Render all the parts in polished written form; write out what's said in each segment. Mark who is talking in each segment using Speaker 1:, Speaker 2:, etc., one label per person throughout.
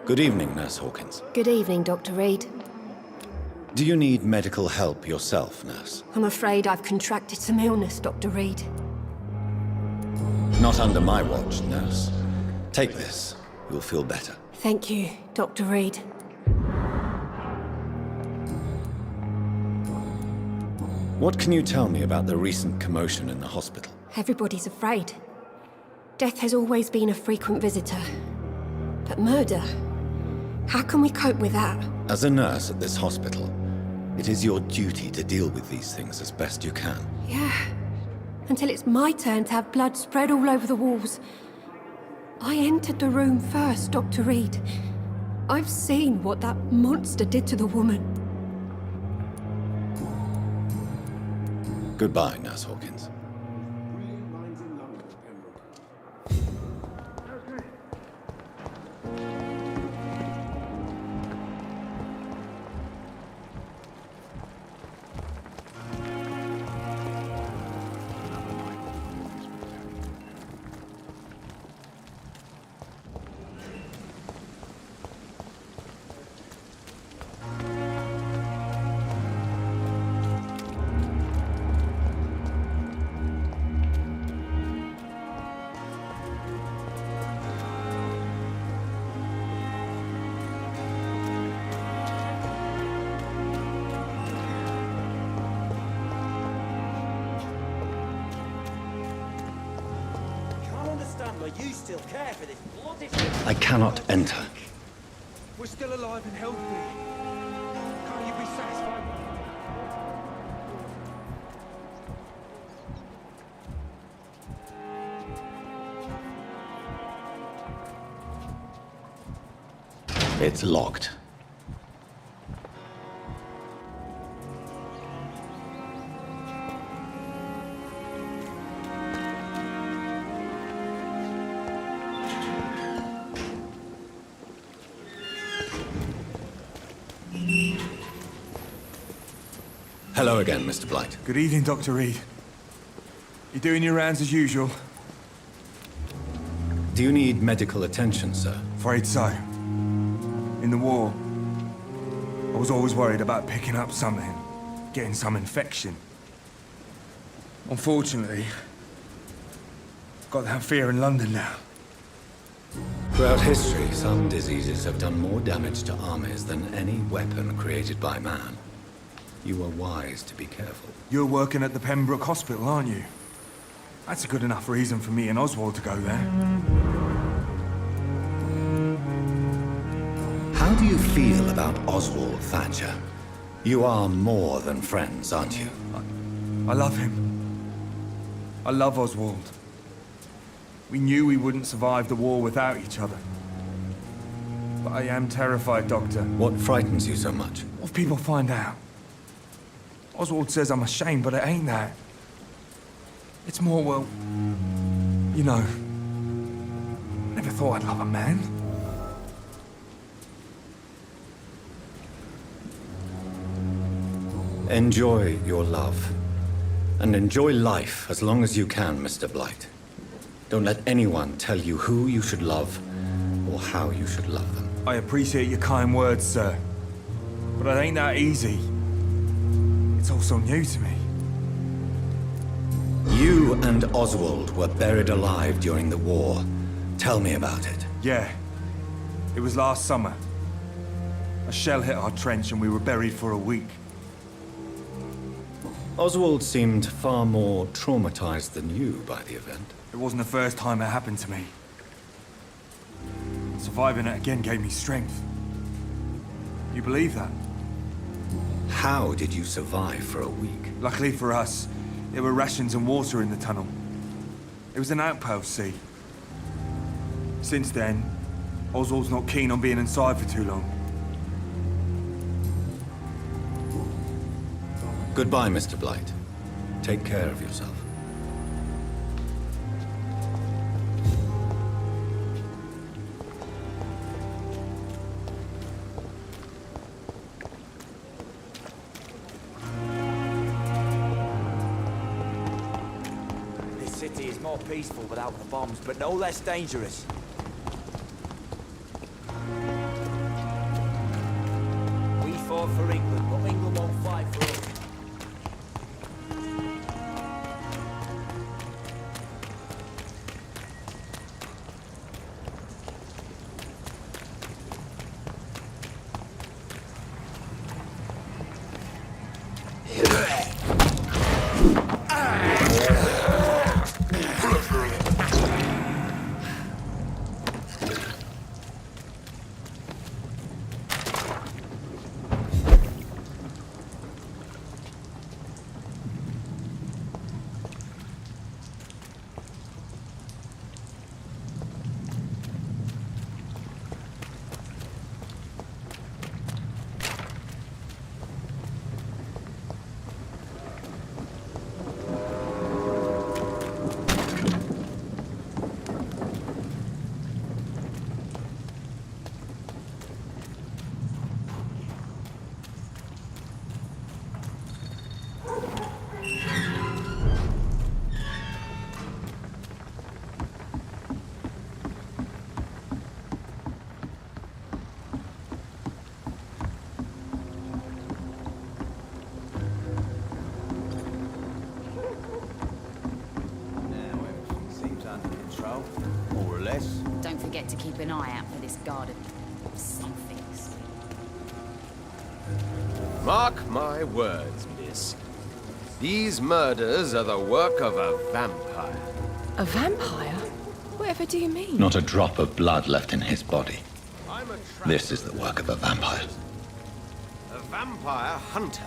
Speaker 1: Good evening, Nurse Hawkins.
Speaker 2: Good evening, Dr. Reid.
Speaker 1: Do you need medical help yourself, Nurse?
Speaker 2: I'm afraid I've contracted some illness, Dr. Reid.
Speaker 1: Not under my watch, Nurse. Take this. You'll feel better.
Speaker 2: Thank you, Dr. Reid.
Speaker 1: What can you tell me about the recent commotion in the hospital?
Speaker 2: Everybody's afraid. Death has always been a frequent visitor. But murder? How can we cope with that?
Speaker 1: As a nurse at this hospital, it is your duty to deal with these things as best you can.
Speaker 2: Yeah. Until it's my turn to have blood spread all over the walls. I entered the room first, Dr. Reid. I've seen what that monster did to the woman.
Speaker 1: Goodbye, Nurse Hawkins.
Speaker 3: You still care for this bloody...
Speaker 1: I cannot enter.
Speaker 3: We're still alive and healthy. Can't you be satisfied?
Speaker 1: It's locked. Hello again, Mr. Blight.
Speaker 4: Good evening, Dr. Reid. You doing your rounds as usual?
Speaker 1: Do you need medical attention, sir?
Speaker 4: Afraid so. In the war, I was always worried about picking up something, getting some infection. Unfortunately, I've got that fear in London now.
Speaker 1: Throughout history, some diseases have done more damage to armies than any weapon created by man. You are wise to be careful.
Speaker 4: You're working at the Pembroke Hospital, aren't you? That's a good enough reason for me and Oswald to go there.
Speaker 1: How do you feel about Oswald Thatcher? You are more than friends, aren't you?
Speaker 4: I love him. I love Oswald. We knew we wouldn't survive the war without each other. But I am terrified, Doctor.
Speaker 1: What frightens you so much?
Speaker 4: What if people find out? Oswald says I'm ashamed, but it ain't that. It's more, well, you know, never thought I'd love a man.
Speaker 1: Enjoy your love. And enjoy life as long as you can, Mr. Blight. Don't let anyone tell you who you should love or how you should love them.
Speaker 4: I appreciate your kind words, sir. But it ain't that easy. It's all so new to me.
Speaker 1: You and Oswald were buried alive during the war. Tell me about it.
Speaker 4: Yeah. It was last summer. A shell hit our trench and we were buried for a week.
Speaker 1: Oswald seemed far more traumatized than you by the event.
Speaker 4: It wasn't the first time it happened to me. Surviving it again gave me strength. You believe that?
Speaker 1: How did you survive for a week?
Speaker 4: Luckily for us, there were rations and water in the tunnel. It was an outpost, see? Since then, Oswald's not keen on being inside for too long.
Speaker 1: Goodbye, Mr. Blight. Take care of yourself.
Speaker 3: City is more peaceful without the bombs, but no less dangerous.
Speaker 5: fight for England, but England won't fight for us. More or less.
Speaker 6: Don't forget to keep an eye out for this garden. Something's.
Speaker 7: Mark my words, miss. These murders are the work of a vampire.
Speaker 8: A vampire? Whatever do you mean?
Speaker 1: Not a drop of blood left in his body.
Speaker 7: I'm a
Speaker 1: This is the work of a vampire.
Speaker 7: A vampire hunter.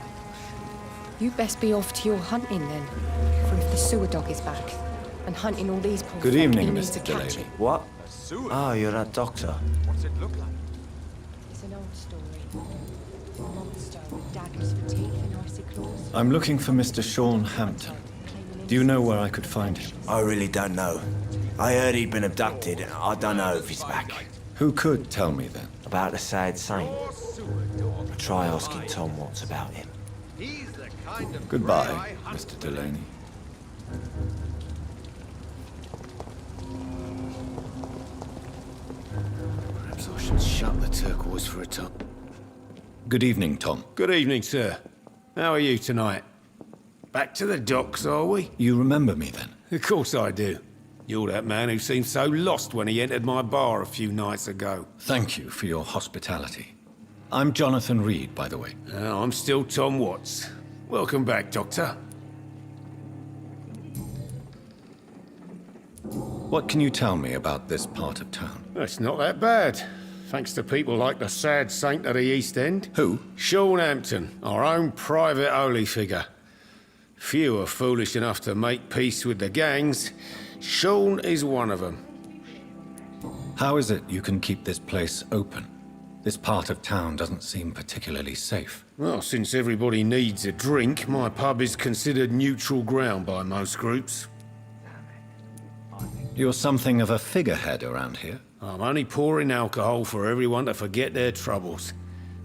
Speaker 8: You best be off to your hunting then. For if the sewer dog is back, and hunting all these poor
Speaker 1: Good
Speaker 8: folk,
Speaker 1: evening,
Speaker 8: he needs
Speaker 1: Mr.
Speaker 8: to catch
Speaker 1: Delaney.
Speaker 8: it.
Speaker 5: What?
Speaker 7: Sewer?
Speaker 5: Oh, you're that doctor.
Speaker 7: What's it look like?
Speaker 8: It's an old story. A monster with daggers for teeth and icy claws.
Speaker 1: I'm looking for Mr. Sean Hampton. Do you know where I could find him?
Speaker 5: I really don't know. I heard he'd been abducted, and I don't know if he's back.
Speaker 1: Who could tell me then?
Speaker 5: About the sad saint.
Speaker 7: Your sewer dog.
Speaker 5: Try asking Tom what's about him.
Speaker 7: He's the kind of
Speaker 1: Goodbye,
Speaker 7: prey I hunt.
Speaker 1: Mr. Delaney.
Speaker 7: Perhaps I should shut the turquoise for a time.
Speaker 1: Good evening, Tom.
Speaker 9: Good evening, sir. How are you tonight? Back to the docks, are we?
Speaker 1: You remember me then?
Speaker 9: Of course I do. You're that man who seemed so lost when he entered my bar a few nights ago.
Speaker 1: Thank you for your hospitality. I'm Jonathan Reid, by the way.
Speaker 9: I'm still Tom Watts. Welcome back, Doctor.
Speaker 1: What can you tell me about this part of town?
Speaker 9: It's not that bad. Thanks to people like the sad saint of the East End.
Speaker 1: Who?
Speaker 9: Sean Hampton, our own private holy figure. Few are foolish enough to make peace with the gangs. Sean is one of them.
Speaker 1: How is it you can keep this place open? This part of town doesn't seem particularly safe.
Speaker 9: Well, since everybody needs a drink, my pub is considered neutral ground by most groups.
Speaker 1: You're something of a figurehead around here.
Speaker 9: I'm only pouring alcohol for everyone to forget their troubles.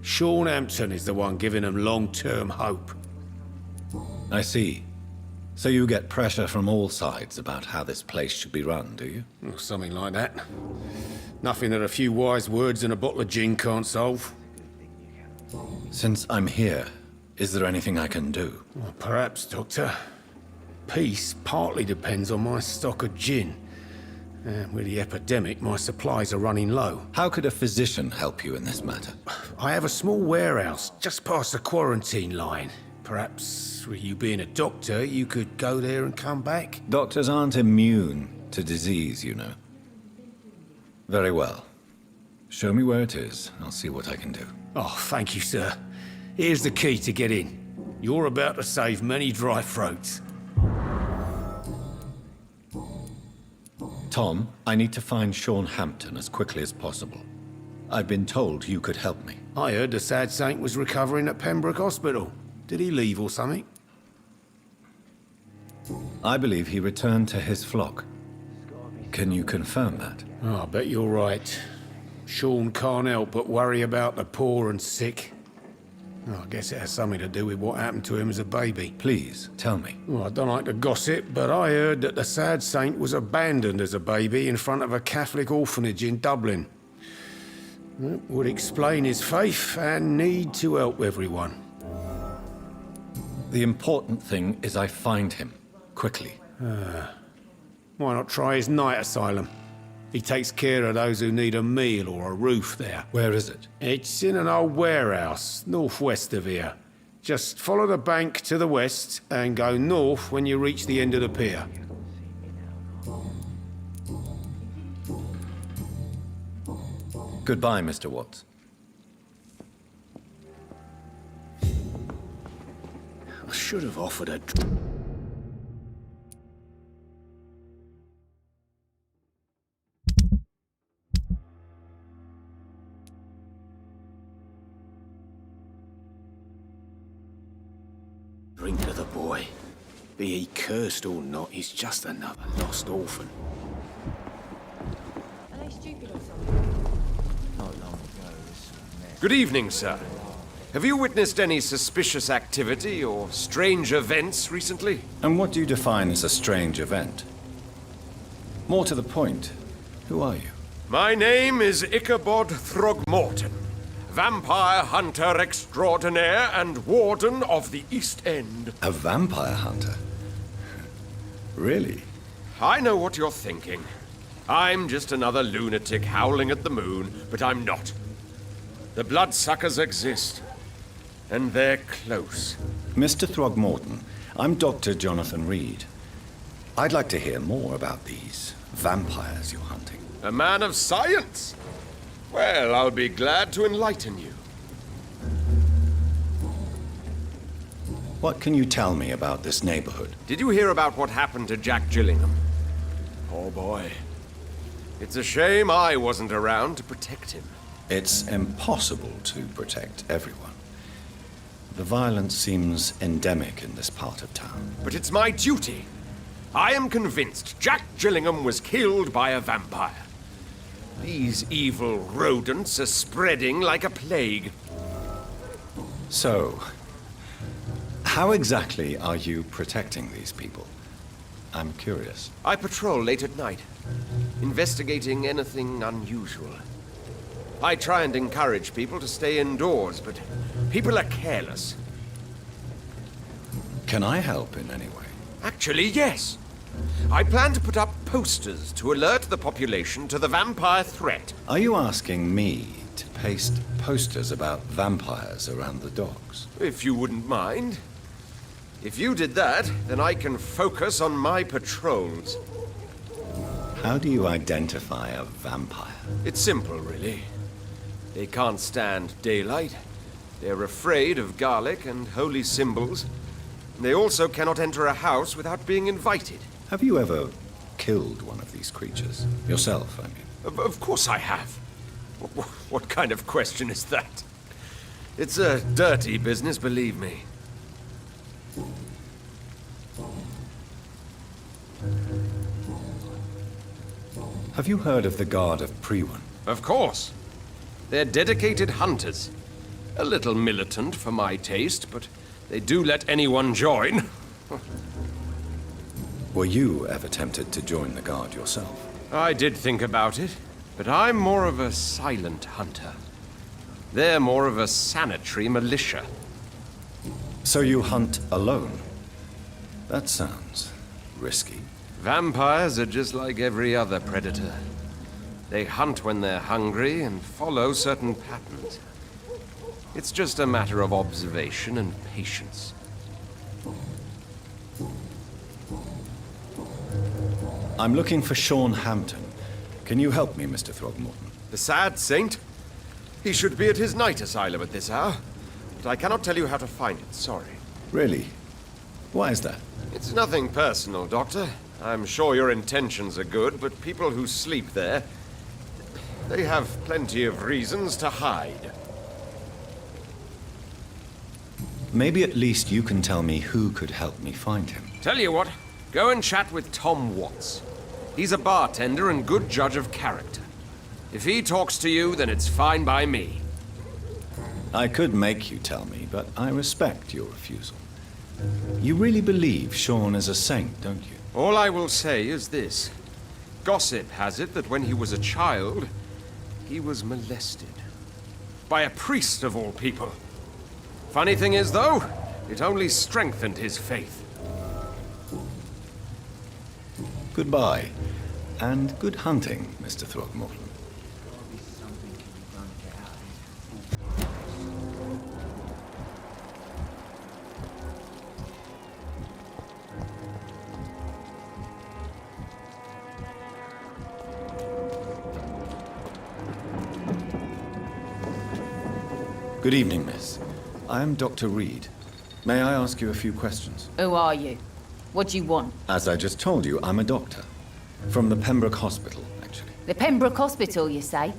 Speaker 9: Sean Hampton is the one giving them long-term hope.
Speaker 1: I see. So you get pressure from all sides about how this place should be run, do you?
Speaker 9: Or something like that. Nothing that a few wise words and a bottle of gin can't solve.
Speaker 1: Since I'm here, is there anything I can do?
Speaker 9: Well, perhaps, Doctor. Peace partly depends on my stock of gin. With the epidemic, my supplies are running low.
Speaker 1: How could a physician help you in this matter?
Speaker 9: I have a small warehouse just past the quarantine line. Perhaps, with you being a doctor, you could go there and come back?
Speaker 1: Doctors aren't immune to disease, you know. Very well. Show me where it is. I'll see what I can do.
Speaker 9: Oh, thank you, sir. Here's the key to get in. You're about to save many dry throats.
Speaker 1: Tom, I need to find Sean Hampton as quickly as possible. I've been told you could help me.
Speaker 9: I heard the sad saint was recovering at Pembroke Hospital. Did he leave or something?
Speaker 1: I believe he returned to his flock. Can you confirm that?
Speaker 9: Oh, I bet you're right. Sean can't help but worry about the poor and sick. Oh, I guess it has something to do with what happened to him as a baby.
Speaker 1: Please, tell me.
Speaker 9: Well, I don't like to gossip, but I heard that the sad saint was abandoned as a baby in front of a Catholic orphanage in Dublin. Would explain his faith and need to help everyone.
Speaker 1: The important thing is I find him, quickly.
Speaker 9: Why not try his night asylum? He takes care of those who need a meal or a roof there.
Speaker 1: Where is it?
Speaker 9: It's in an old warehouse, northwest of here. Just follow the bank to the west and go north when you reach the end of the pier.
Speaker 1: Goodbye, Mr. Watts.
Speaker 9: I should have offered a... drink to the boy. Be he cursed or not, he's just another lost orphan.
Speaker 8: Are they stupid or something?
Speaker 7: Good evening, sir. Have you witnessed any suspicious activity or strange events recently?
Speaker 1: And what do you define as a strange event? More to the point, who are you?
Speaker 7: My name is Ichabod Throgmorton, vampire hunter extraordinaire and warden of the East End.
Speaker 1: A vampire hunter? Really?
Speaker 7: I know what you're thinking. I'm just another lunatic howling at the moon, but I'm not. The bloodsuckers exist, and they're close.
Speaker 1: Mr. Throgmorton, I'm Dr. Jonathan Reid. I'd like to hear more about these vampires you're hunting.
Speaker 7: A man of science? Well, I'll be glad to enlighten you.
Speaker 1: What can you tell me about this neighborhood?
Speaker 7: Did you hear about what happened to Jack Gillingham? Poor boy. It's a shame I wasn't around to protect him.
Speaker 1: It's impossible to protect everyone. The violence seems endemic in this part of town.
Speaker 7: But it's my duty. I am convinced Jack Gillingham was killed by a vampire. These evil rodents are spreading like a plague.
Speaker 1: So, how exactly are you protecting these people? I'm curious.
Speaker 7: I patrol late at night, investigating anything unusual. I try and encourage people to stay indoors, but people are careless.
Speaker 1: Can I help in any way?
Speaker 7: Actually, yes. I plan to put up posters to alert the population to the vampire threat.
Speaker 1: Are you asking me to paste posters about vampires around the docks?
Speaker 7: If you wouldn't mind. If you did that, then I can focus on my patrols.
Speaker 1: How do you identify a vampire?
Speaker 7: It's simple, really. They can't stand daylight. They're afraid of garlic and holy symbols. They also cannot enter a house without being invited.
Speaker 1: Have you ever killed one of these creatures? Yourself, I mean.
Speaker 7: Of course I have. What kind of question is that? It's a dirty business, believe me.
Speaker 1: Have you heard of the Guard of Priwen?
Speaker 7: Of course. They're dedicated hunters. A little militant for my taste, but they do let anyone join.
Speaker 1: Were you ever tempted to join the Guard yourself?
Speaker 7: I did think about it, but I'm more of a silent hunter. They're more of a sanitary militia.
Speaker 1: So you hunt alone? That sounds risky.
Speaker 7: Vampires are just like every other predator. They hunt when they're hungry and follow certain patterns. It's just a matter of observation and patience.
Speaker 1: I'm looking for Sean Hampton. Can you help me, Mr. Throgmorton?
Speaker 7: The sad saint? He should be at his night asylum at this hour. But I cannot tell you how to find it, sorry.
Speaker 1: Really? Why is that?
Speaker 7: It's nothing personal, Doctor. I'm sure your intentions are good, but people who sleep there, they have plenty of reasons to hide.
Speaker 1: Maybe at least you can tell me who could help me find him.
Speaker 7: Tell you what, go and chat with Tom Watts. He's a bartender and good judge of character. If he talks to you, then it's fine by me.
Speaker 1: I could make you tell me, but I respect your refusal. You really believe Sean is a saint, don't you?
Speaker 7: All I will say is this. Gossip has it that when he was a child, he was molested. by a priest of all people. Funny thing is, though, it only strengthened his faith.
Speaker 1: Goodbye, and good hunting, Mr. Throckmorton. Good evening, miss. I am Dr. Reid. May I ask you a few questions?
Speaker 6: Who are you? What do you want?
Speaker 1: As I just told you, I'm a doctor. From the Pembroke Hospital, actually.
Speaker 6: The Pembroke Hospital, you say?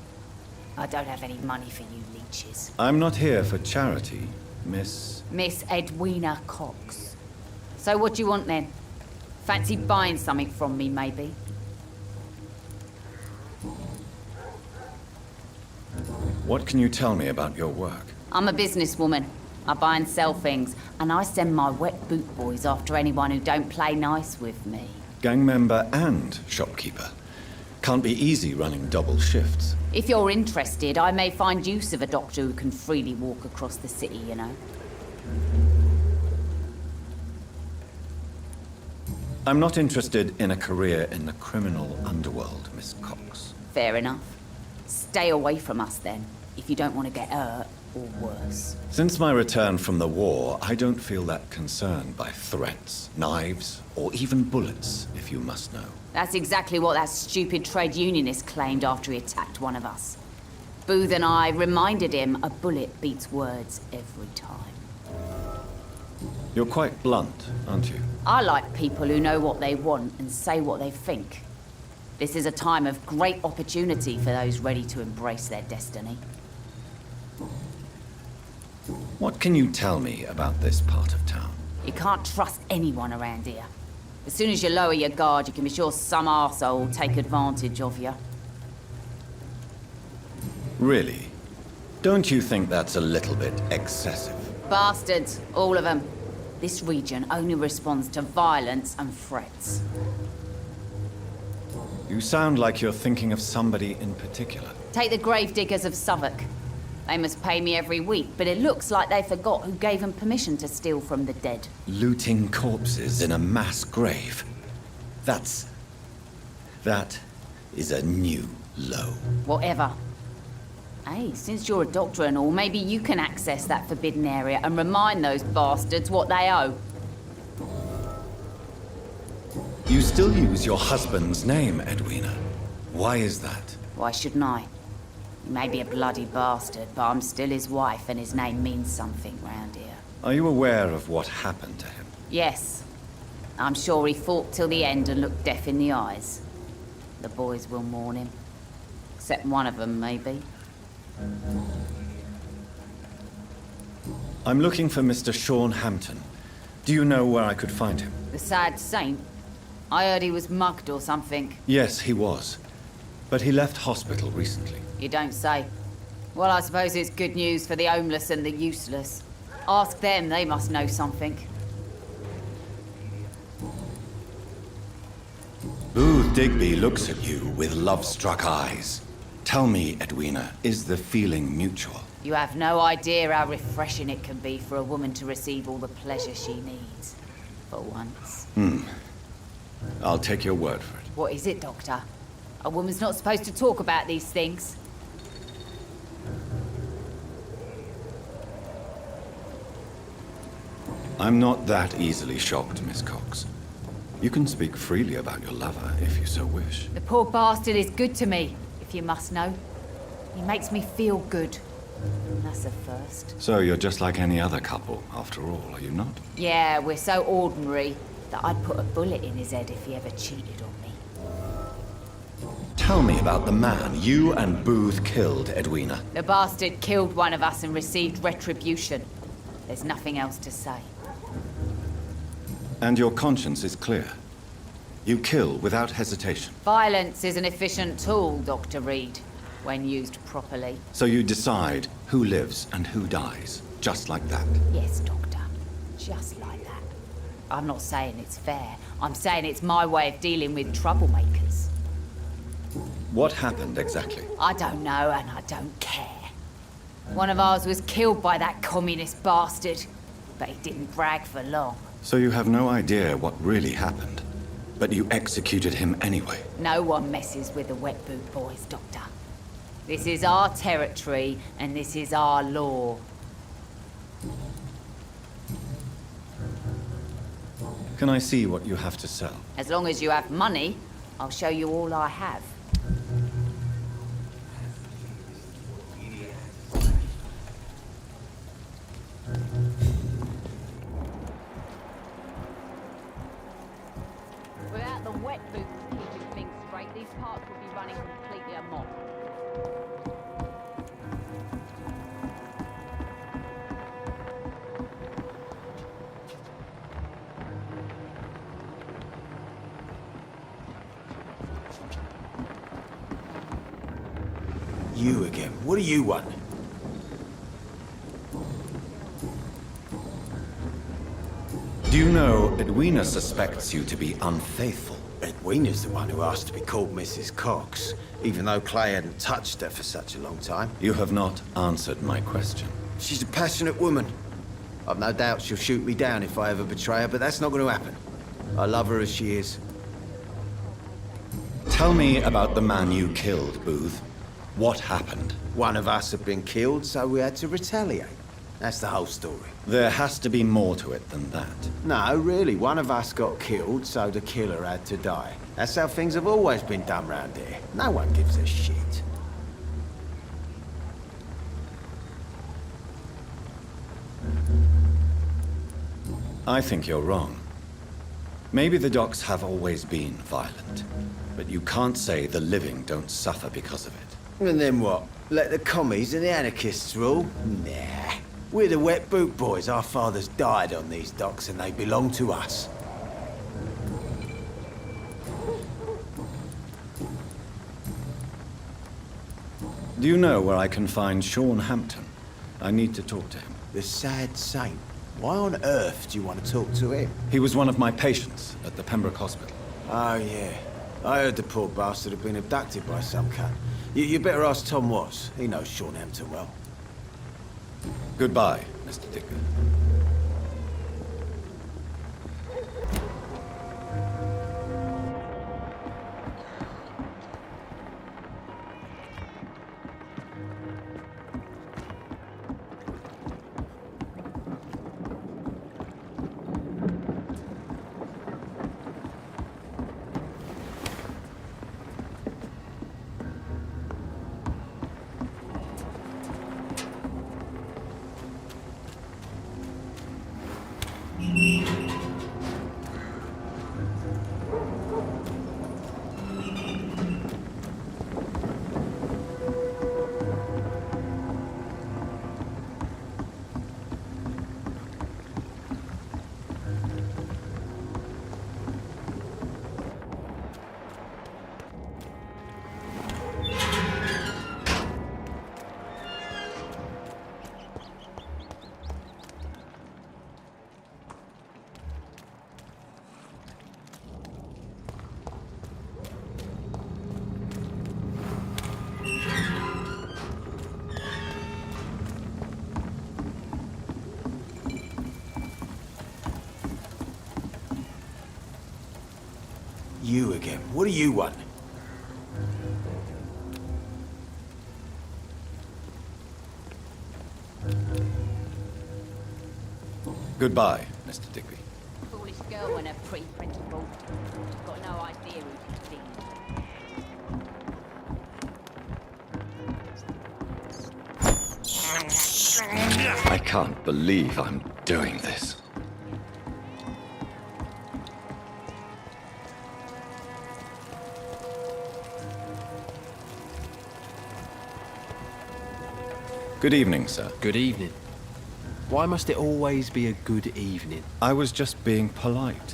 Speaker 6: I don't have any money for you leeches.
Speaker 1: I'm not here for charity, Miss...
Speaker 6: Miss Edwina Cox. So what do you want then? Fancy buying something from me, maybe?
Speaker 1: What can you tell me about your work?
Speaker 6: I'm a businesswoman. I buy and sell things, and I send my wet boot boys after anyone who don't play nice with me.
Speaker 1: Gang member and shopkeeper. Can't be easy running double shifts.
Speaker 6: If you're interested, I may find use of a doctor who can freely walk across the city, you know.
Speaker 1: I'm not interested in a career in the criminal underworld, Miss Cox.
Speaker 6: Fair enough. Stay away from us then, if you don't want to get hurt. Or worse.
Speaker 1: Since my return from the war, I don't feel that concerned by threats, knives, or even bullets, if you must know.
Speaker 6: That's exactly what that stupid trade unionist claimed after he attacked one of us. Booth and I reminded him a bullet beats words every time.
Speaker 1: You're quite blunt, aren't you?
Speaker 6: I like people who know what they want and say what they think. This is a time of great opportunity for those ready to embrace their destiny.
Speaker 1: What can you tell me about this part of town?
Speaker 6: You can't trust anyone around here. As soon as you lower your guard, you can be sure some arsehole will take advantage of you.
Speaker 1: Really? Don't you think that's a little bit excessive?
Speaker 6: Bastards, all of them. This region only responds to violence and threats.
Speaker 1: You sound like you're thinking of somebody in particular.
Speaker 6: Take the gravediggers of Southwark. They must pay me every week, but it looks like they forgot who gave them permission to steal from the dead.
Speaker 1: Looting corpses in a mass grave. That is a new low.
Speaker 6: Whatever. Hey, since you're a doctor and all, maybe you can access that forbidden area and remind those bastards what they owe.
Speaker 1: You still use your husband's name, Edwina. Why is that?
Speaker 6: Why shouldn't I? He may be a bloody bastard, but I'm still his wife and his name means something round here.
Speaker 1: Are you aware of what happened to him?
Speaker 6: Yes. I'm sure he fought till the end and looked death in the eyes. The boys will mourn him. Except one of them, maybe.
Speaker 1: I'm looking for Mr. Sean Hampton. Do you know where I could find him?
Speaker 6: The sad saint? I heard he was mugged or something.
Speaker 1: Yes, he was. But he left hospital recently.
Speaker 6: You don't say. Well, I suppose it's good news for the homeless and the useless. Ask them, they must know something.
Speaker 1: Booth Digby looks at you with love-struck eyes. Tell me, Edwina, is the feeling mutual?
Speaker 6: You have no idea how refreshing it can be for a woman to receive all the pleasure she needs. For once.
Speaker 1: I'll take your word for it.
Speaker 6: What is it, Doctor? A woman's not supposed to talk about these things.
Speaker 1: I'm not that easily shocked, Miss Cox. You can speak freely about your lover, if you so wish.
Speaker 6: The poor bastard is good to me, if you must know. He makes me feel good. That's a first.
Speaker 1: So you're just like any other couple, after all, are you not?
Speaker 6: Yeah, we're so ordinary that I'd put a bullet in his head if he ever cheated on me.
Speaker 1: Tell me about the man you and Booth killed, Edwina.
Speaker 6: The bastard killed one of us and received retribution. There's nothing else to say.
Speaker 1: And your conscience is clear. You kill without hesitation.
Speaker 6: Violence is an efficient tool, Dr. Reid, when used properly.
Speaker 1: So you decide who lives and who dies, just like that.
Speaker 6: Yes, Doctor. Just like that. I'm not saying it's fair. I'm saying it's my way of dealing with troublemakers.
Speaker 1: What happened exactly?
Speaker 6: I don't know and I don't care. One of ours was killed by that communist bastard. But he didn't brag for long.
Speaker 1: So you have no idea what really happened, but you executed him anyway.
Speaker 6: No one messes with the wet boot boys, Doctor. This is our territory, and this is our law.
Speaker 1: Can I see what you have to sell?
Speaker 6: As long as you have money, I'll show you all I have. Without the wet boots keeping things straight, these parts would be running completely amok.
Speaker 5: You again. What do you want?
Speaker 1: Do you know Edwina suspects you to be unfaithful?
Speaker 5: Edwina's the one who asked to be called Mrs. Cox, even though Clay hadn't touched her for such a long time.
Speaker 1: You have not answered my question.
Speaker 5: She's a passionate woman. I've no doubt she'll shoot me down if I ever betray her, but that's not going to happen. I love her as she is.
Speaker 1: Tell me about the man you killed, Booth. What happened?
Speaker 5: One of us had been killed, so we had to retaliate. That's the whole story.
Speaker 1: There has to be more to it than that.
Speaker 5: No, really, one of us got killed, so the killer had to die. That's how things have always been done round here. No one gives a shit.
Speaker 1: I think you're wrong. Maybe the docks have always been violent, but you can't say the living don't suffer because of it.
Speaker 5: And then what? Let the commies and the anarchists rule? Nah. We're the wet boot boys. Our fathers died on these docks and they belong to us.
Speaker 1: Do you know where I can find Sean Hampton? I need to talk to him.
Speaker 5: The sad saint. Why on earth do you want to talk to him?
Speaker 1: He was one of my patients at the Pembroke Hospital.
Speaker 5: Oh, yeah. I heard the poor bastard had been abducted by some cunt. You better ask Tom Watts. He knows Sean Hampton well.
Speaker 1: Goodbye, Mr. Digby.
Speaker 5: You again. What do you want?
Speaker 1: Goodbye, Mr. Digby.
Speaker 6: Foolish girl and her pre-principal. Got no idea who she's been.
Speaker 1: I can't believe I'm doing this. Good evening, sir.
Speaker 10: Good evening. Why must it always be a good evening?
Speaker 1: I was just being polite.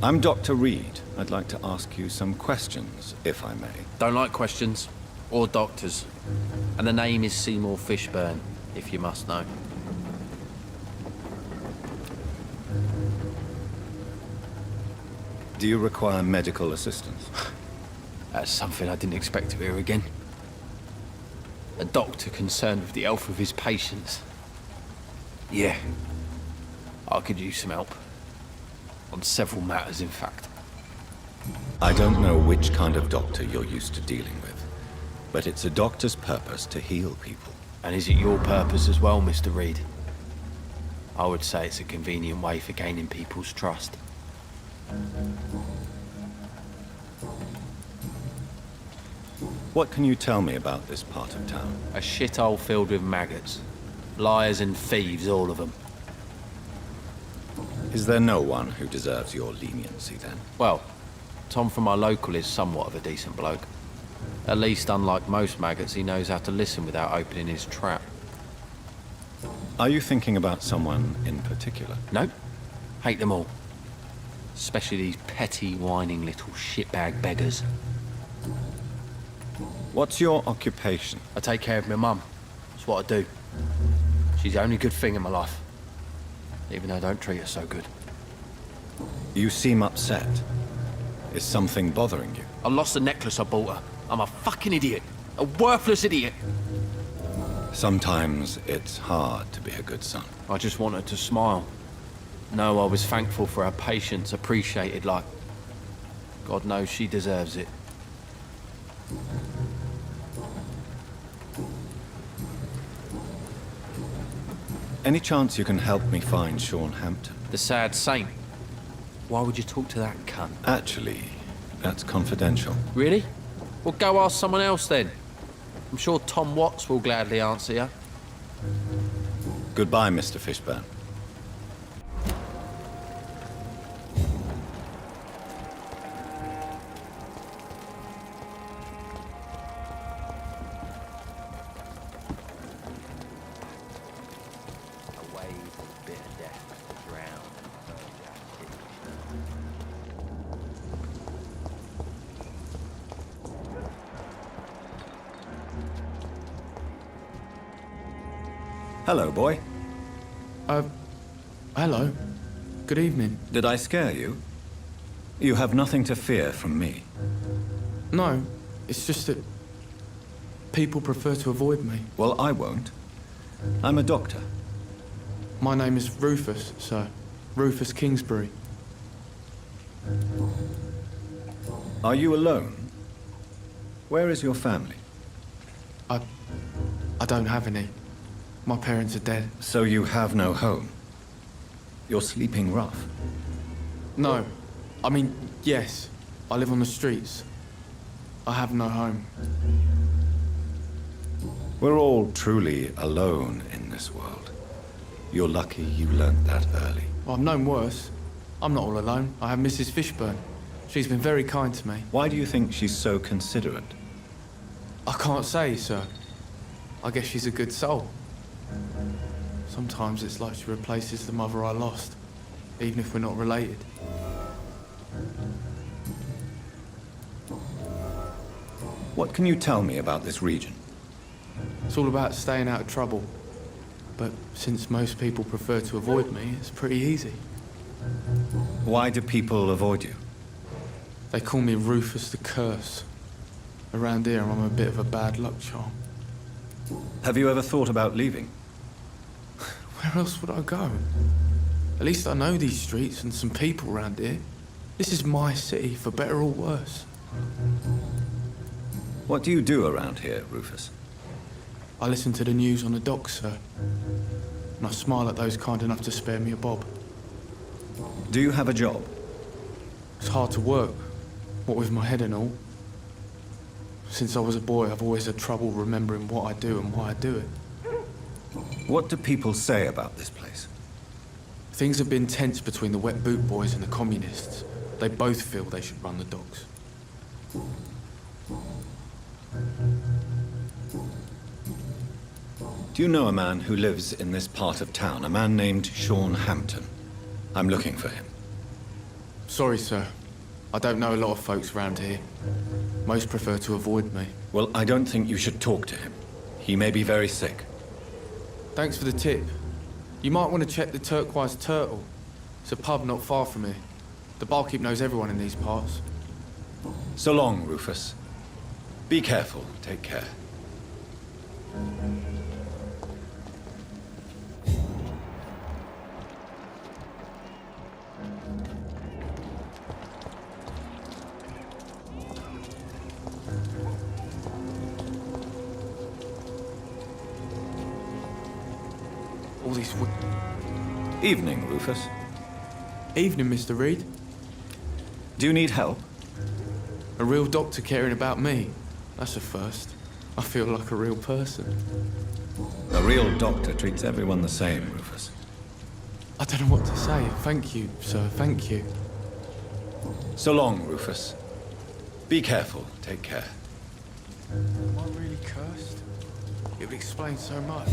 Speaker 1: I'm Dr. Reid. I'd like to ask you some questions, if I may.
Speaker 10: Don't like questions. Or doctors. And the name is Seymour Fishburne, if you must know.
Speaker 1: Do you require medical assistance?
Speaker 10: That's something I didn't expect to hear again. A doctor concerned with the health of his patients. Yeah. I could use some help. On several matters, in fact.
Speaker 1: I don't know which kind of doctor you're used to dealing with, but it's a doctor's purpose to heal people.
Speaker 10: And is it your purpose as well, Mr. Reid? I would say it's a convenient way for gaining people's trust.
Speaker 1: What can you tell me about this part of town?
Speaker 10: A shithole filled with maggots. Liars and thieves, all of them.
Speaker 1: Is there no one who deserves your leniency, then?
Speaker 10: Well, Tom from our local is somewhat of a decent bloke. At least, unlike most maggots, he knows how to listen without opening his trap.
Speaker 1: Are you thinking about someone in particular?
Speaker 10: Nope. Hate them all. Especially these petty, whining little shitbag beggars.
Speaker 1: What's your occupation?
Speaker 10: I take care of my mum. That's what I do. She's the only good thing in my life. Even though I don't treat her so good.
Speaker 1: You seem upset. Is something bothering you?
Speaker 10: I lost the necklace I bought her. I'm a fucking idiot. A worthless idiot.
Speaker 1: Sometimes it's hard to be a good son.
Speaker 10: I just want her to smile. No, I was thankful for her patience, appreciated like... God knows she deserves it.
Speaker 1: Any chance you can help me find Sean Hampton?
Speaker 10: The sad saint. Why would you talk to that cunt?
Speaker 1: Actually, that's confidential.
Speaker 10: Really? Well, go ask someone else then. I'm sure Tom Watts will gladly answer you.
Speaker 1: Goodbye, Mr. Fishburne. Hello, boy.
Speaker 11: Hello. Good evening.
Speaker 1: Did I scare you? You have nothing to fear from me.
Speaker 11: No, it's just that people prefer to avoid me.
Speaker 1: Well, I won't. I'm a doctor.
Speaker 11: My name is Rufus, sir. Rufus Kingsbury.
Speaker 1: Are you alone? Where is your family?
Speaker 11: I don't have any. My parents are dead.
Speaker 1: So you have no home? You're sleeping rough?
Speaker 11: No. I mean, yes. I live on the streets. I have no home.
Speaker 1: We're all truly alone in this world. You're lucky you learnt that early.
Speaker 11: Well, I've known worse. I'm not all alone. I have Mrs. Fishburne. She's been very kind to me.
Speaker 1: Why do you think she's so considerate?
Speaker 11: I can't say, sir. I guess she's a good soul. Sometimes it's like she replaces the mother I lost, even if we're not related.
Speaker 1: What can you tell me about this region?
Speaker 11: It's all about staying out of trouble. But since most people prefer to avoid me, it's pretty easy.
Speaker 1: Why do people avoid you?
Speaker 11: They call me Rufus the Curse. Around here, I'm a bit of a bad luck charm.
Speaker 1: Have you ever thought about leaving?
Speaker 11: Where else would I go? At least I know these streets and some people around here. This is my city, for better or worse.
Speaker 1: What do you do around here, Rufus?
Speaker 11: I listen to the news on the docks, sir. And I smile at those kind enough to spare me a bob.
Speaker 1: Do you have a job?
Speaker 11: It's hard to work, what with my head and all. Since I was a boy, I've always had trouble remembering what I do and why I do it.
Speaker 1: What do people say about this place?
Speaker 11: Things have been tense between the wet boot boys and the communists. They both feel they should run the docks.
Speaker 1: Do you know a man who lives in this part of town? A man named Sean Hampton. I'm looking for him.
Speaker 11: Sorry, sir. I don't know a lot of folks around here. Most prefer to avoid me.
Speaker 1: Well, I don't think you should talk to him. He may be very sick.
Speaker 11: Thanks for the tip. You might want to check the Turquoise Turtle. It's a pub not far from here. The barkeep knows everyone in these parts.
Speaker 1: So long, Rufus. Be careful. Take care.
Speaker 11: All these
Speaker 1: Evening, Rufus.
Speaker 11: Evening, Mr. Reid.
Speaker 1: Do you need help?
Speaker 11: A real doctor caring about me. That's a first. I feel like a real person.
Speaker 1: A real doctor treats everyone the same, Rufus.
Speaker 11: I don't know what to say. Thank you, sir. Thank you.
Speaker 1: So long, Rufus. Be careful. Take care.
Speaker 11: Am I really cursed? It would explain so much.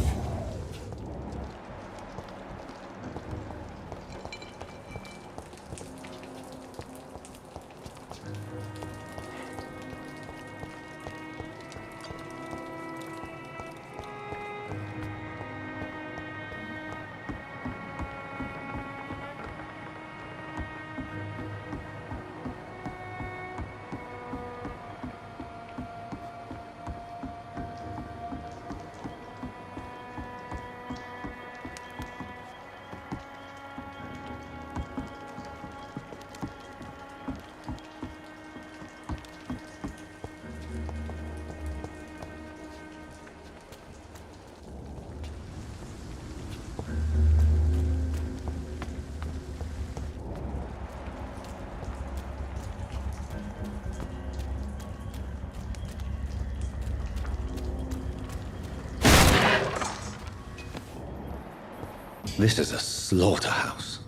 Speaker 1: This is a slaughterhouse.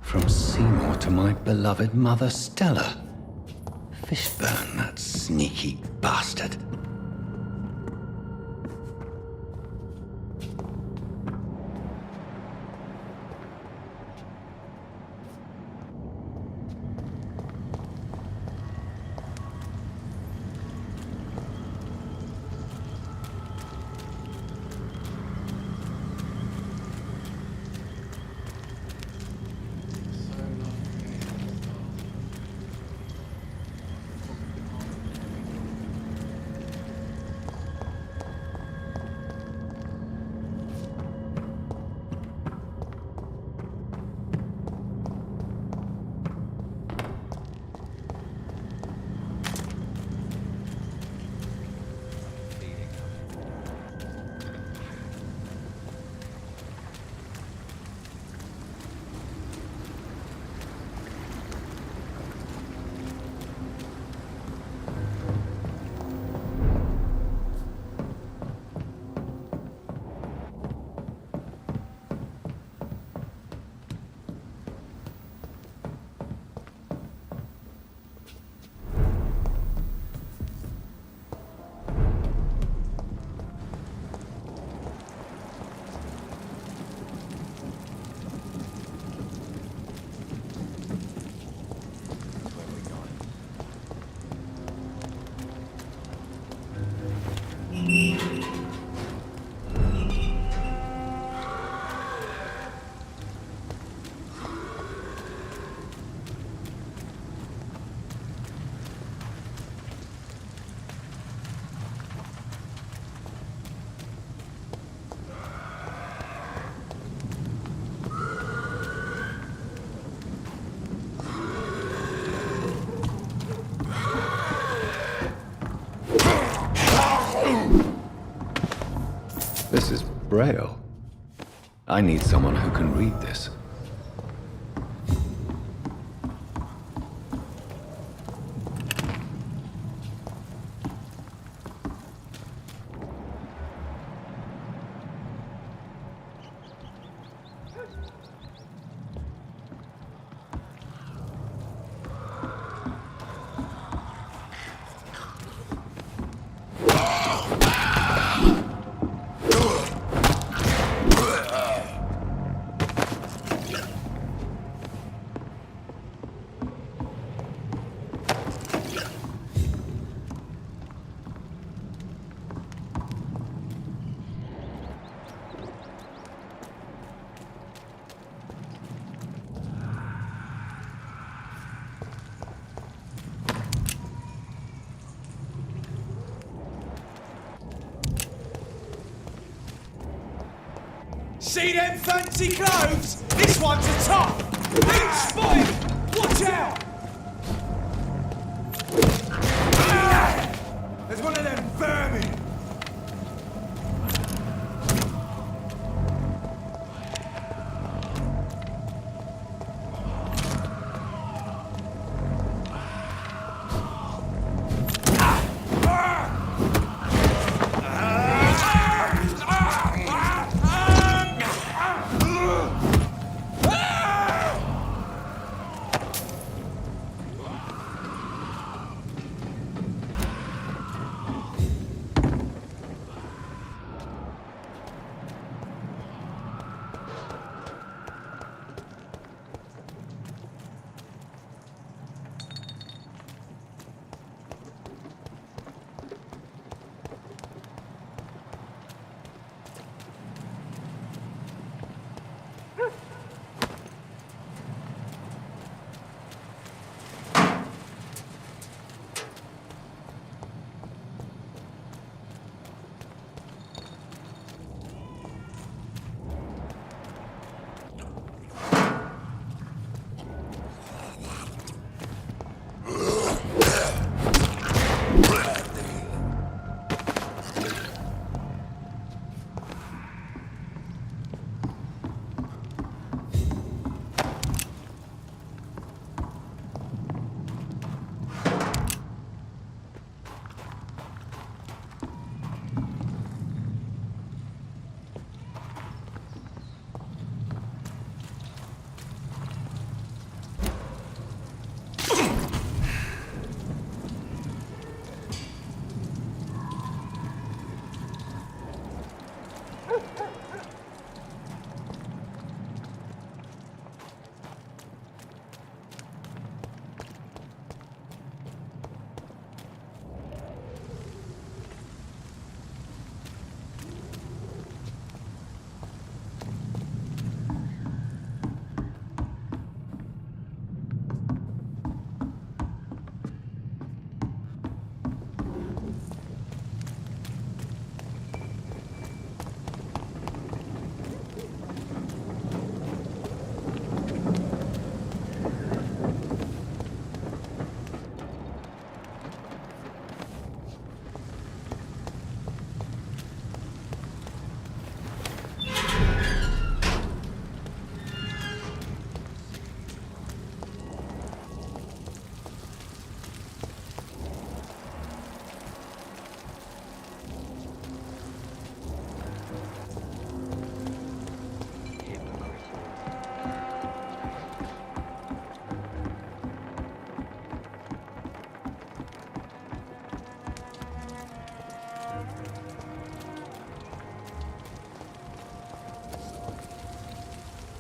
Speaker 1: From Seymour to my beloved mother Stella. Fishburne, that sneaky bastard. This is Braille. I need someone who can read this.
Speaker 3: See them fancy clothes? This one's a top! Each spotted! Watch out! There's one of them vermin!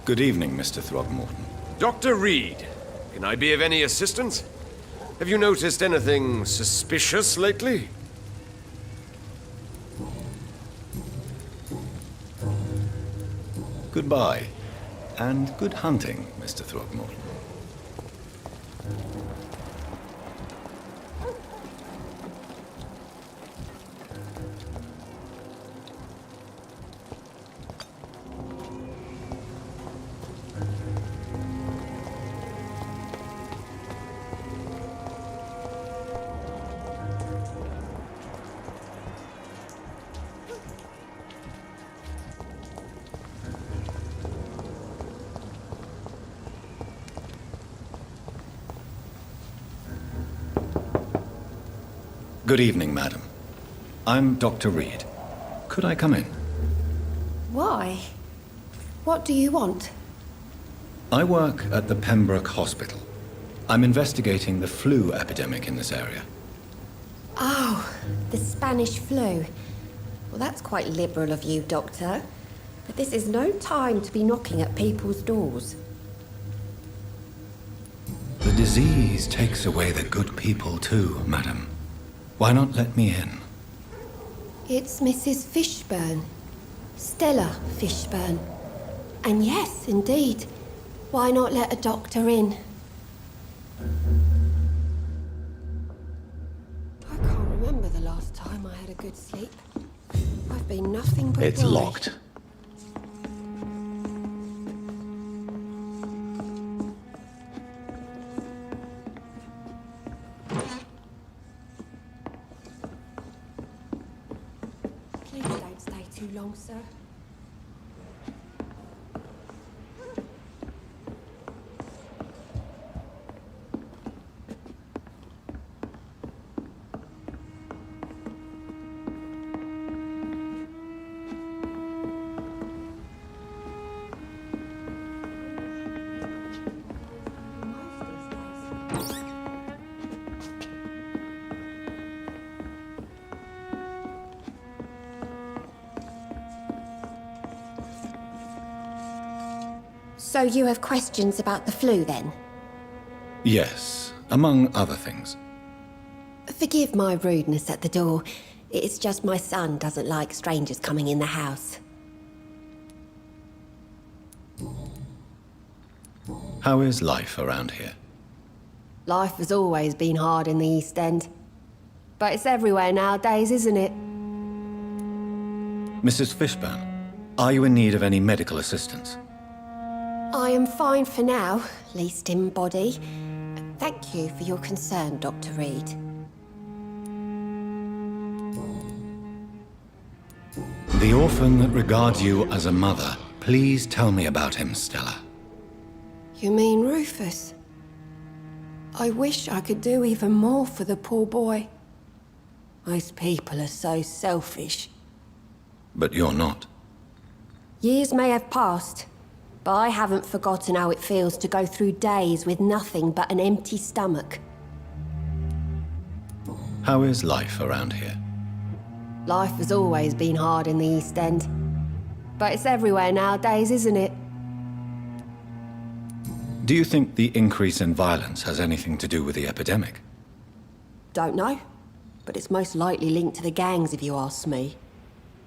Speaker 1: Good evening, Mr. Throgmorton.
Speaker 7: Dr. Reid, can I be of any assistance? Have you noticed anything suspicious lately?
Speaker 1: Goodbye, and good hunting, Mr. Throgmorton. Good evening, madam. I'm Dr. Reid. Could I come in?
Speaker 2: Why? What do you want?
Speaker 1: I work at the Pembroke Hospital. I'm investigating the flu epidemic in this area.
Speaker 2: Oh, the Spanish flu. Well, that's quite liberal of you, Doctor. But this is no time to be knocking at people's doors.
Speaker 1: The disease takes away the good people too, madam. Why not let me in?
Speaker 2: It's Mrs. Fishburne. Stella Fishburne. And yes, indeed. Why not let a doctor in? I can't remember the last time I had a good sleep. I've been nothing but
Speaker 12: It's
Speaker 2: worried.
Speaker 12: locked. So you have questions about the flu, then?
Speaker 1: Yes, among other things.
Speaker 12: Forgive my rudeness at the door. It's just my son doesn't like strangers coming in the house.
Speaker 1: How is life around here?
Speaker 12: Life has always been hard in the East End. But it's everywhere nowadays, isn't it?
Speaker 1: Mrs. Fishburne, are you in need of any medical assistance?
Speaker 12: I am fine for now, least in body. Thank you for your concern, Dr. Reid.
Speaker 1: The orphan that regards you as a mother. Please tell me about him, Stella.
Speaker 2: You mean Rufus? I wish I could do even more for the poor boy. Most people are so selfish.
Speaker 1: But you're not.
Speaker 12: Years may have passed, but I haven't forgotten how it feels to go through days with nothing but an empty stomach.
Speaker 1: How is life around here?
Speaker 12: Life has always been hard in the East End. But it's everywhere nowadays, isn't it?
Speaker 1: Do you think the increase in violence has anything to do with the epidemic?
Speaker 12: Don't know. But it's most likely linked to the gangs, if you ask me.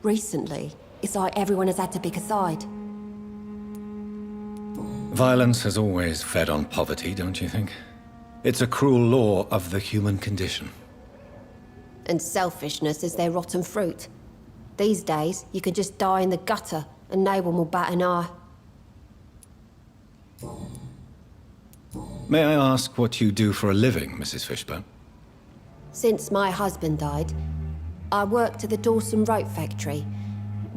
Speaker 12: Recently, it's like everyone has had to pick a side.
Speaker 1: Violence has always fed on poverty, don't you think? It's a cruel law of the human condition.
Speaker 12: And selfishness is their rotten fruit. These days, you can just die in the gutter and no one will bat an eye.
Speaker 1: May I ask what you do for a living, Mrs. Fishburne?
Speaker 12: Since my husband died, I worked at the Dawson Rope factory,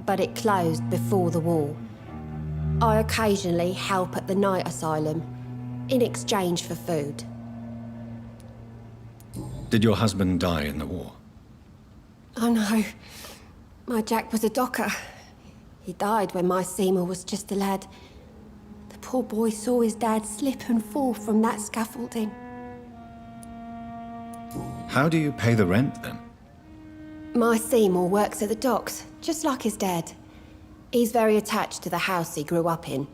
Speaker 12: but it closed before the war. I occasionally help at the night asylum, in exchange for food.
Speaker 1: Did your husband die in the war?
Speaker 2: Oh no. My Jack was a docker. He died when my Seymour was just a lad. The poor boy saw his dad slip and fall from that scaffolding.
Speaker 1: How do you pay the rent, then?
Speaker 2: My Seymour works at the docks, just like his dad.
Speaker 12: He's very attached to the house he grew up in.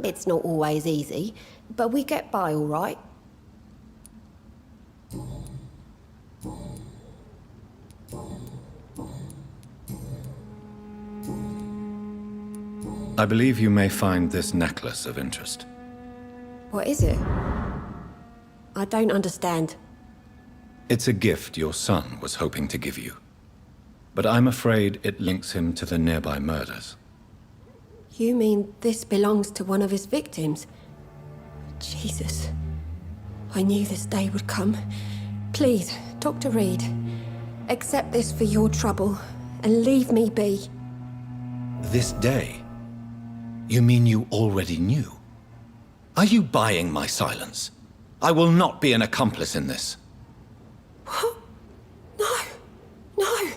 Speaker 12: It's not always easy, but we get by all right.
Speaker 1: I believe you may find this necklace of interest.
Speaker 2: What is it? I don't understand.
Speaker 1: It's a gift your son was hoping to give you. But I'm afraid it links him to the nearby murders.
Speaker 2: You mean this belongs to one of his victims? Jesus. I knew this day would come. Please, Dr. Reid, accept this for your trouble and leave me be.
Speaker 1: This day? You mean you already knew? Are you buying my silence? I will not be an accomplice in this.
Speaker 2: What? No. No.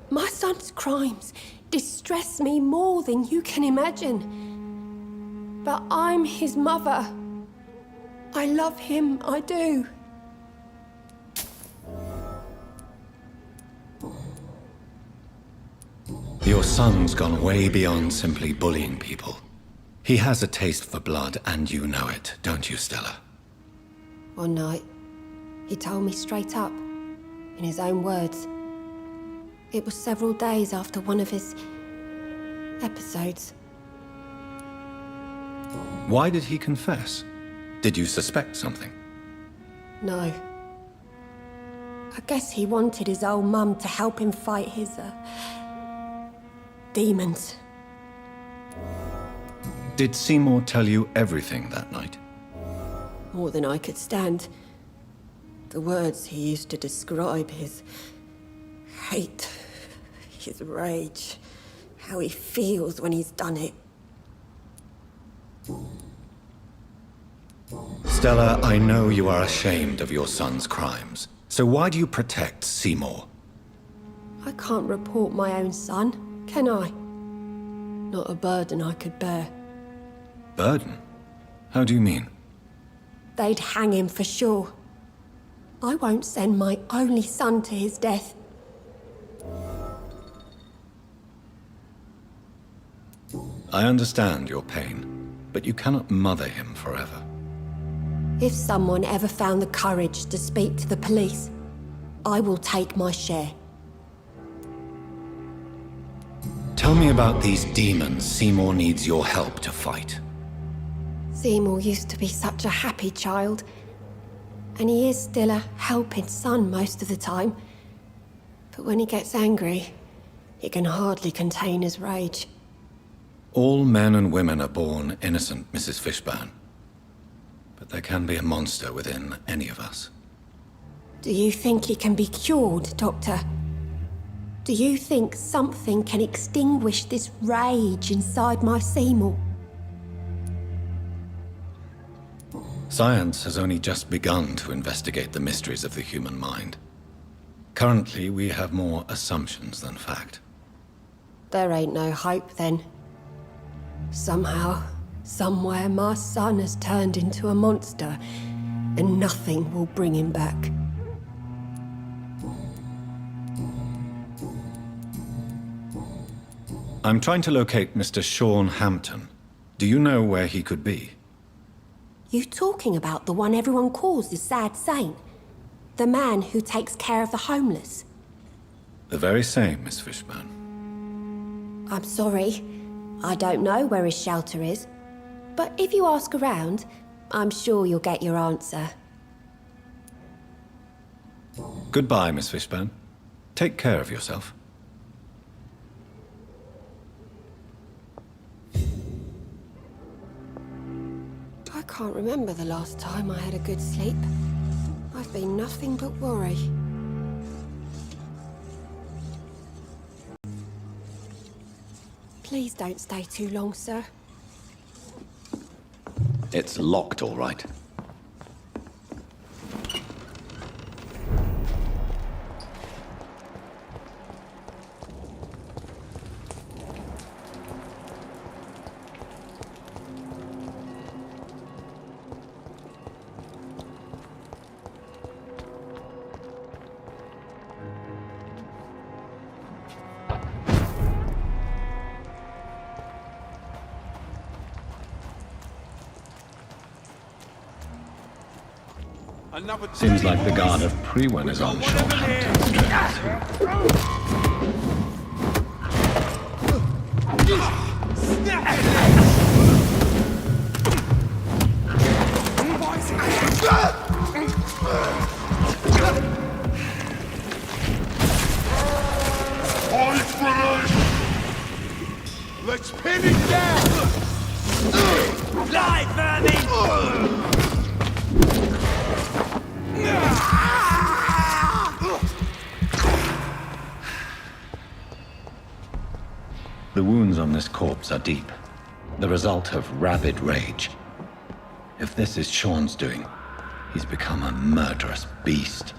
Speaker 2: My son's crimes distress me more than you can imagine. But I'm his mother. I love him, I do.
Speaker 1: Your son's gone way beyond simply bullying people. He has a taste for blood, and you know it, don't you, Stella?
Speaker 2: One night, he told me straight up, in his own words. It was several days after one of his episodes.
Speaker 1: Why did he confess? Did you suspect something?
Speaker 2: No. I guess he wanted his old mum to help him fight his, demons.
Speaker 1: Did Seymour tell you everything that night?
Speaker 2: More than I could stand. The words he used to describe his hate, his rage, how he feels when he's done it.
Speaker 1: Stella, I know you are ashamed of your son's crimes. So why do you protect Seymour?
Speaker 2: I can't report my own son, can I? Not a burden I could bear.
Speaker 1: Burden? How do you mean?
Speaker 2: They'd hang him for sure. I won't send my only son to his death.
Speaker 1: I understand your pain. but you cannot mother him forever.
Speaker 12: If someone ever found the courage to speak to the police, I will take my share.
Speaker 1: Tell me about these demons Seymour needs your help to fight.
Speaker 12: Seymour used to be such a happy child, and he is still a helping son most of the time. But when he gets angry, he can hardly contain his rage.
Speaker 1: All men and women are born innocent, Mrs. Fishburne. But there can be a monster within any of us.
Speaker 12: Do you think he can be cured, Doctor? Do you think something can extinguish this rage inside my Seymour?
Speaker 1: Science has only just begun to investigate the mysteries of the human mind. Currently, we have more assumptions than fact.
Speaker 12: There ain't no hope, then. Somehow, somewhere, my son has turned into a monster, and nothing will bring him back.
Speaker 1: I'm trying to locate Mr. Sean Hampton. Do you know where he could be?
Speaker 12: You talking about the one everyone calls the sad saint? The man who takes care of the homeless?
Speaker 1: The very same, Miss Fishburne.
Speaker 12: I'm sorry. I don't know where his shelter is. But if you ask around, I'm sure you'll get your answer.
Speaker 1: Goodbye, Miss Fishburne. Take care of yourself.
Speaker 12: I can't remember the last time I had a good sleep. I've been nothing but worry. Please don't stay too long, sir.
Speaker 1: It's locked, all right. Seems like the guard of Prewen is on Sean Hampton's
Speaker 3: Let's pin it down! Lie, vermin!
Speaker 1: The wounds on this corpse are deep, the result of rabid rage. If this is Sean's doing, he's become a murderous beast.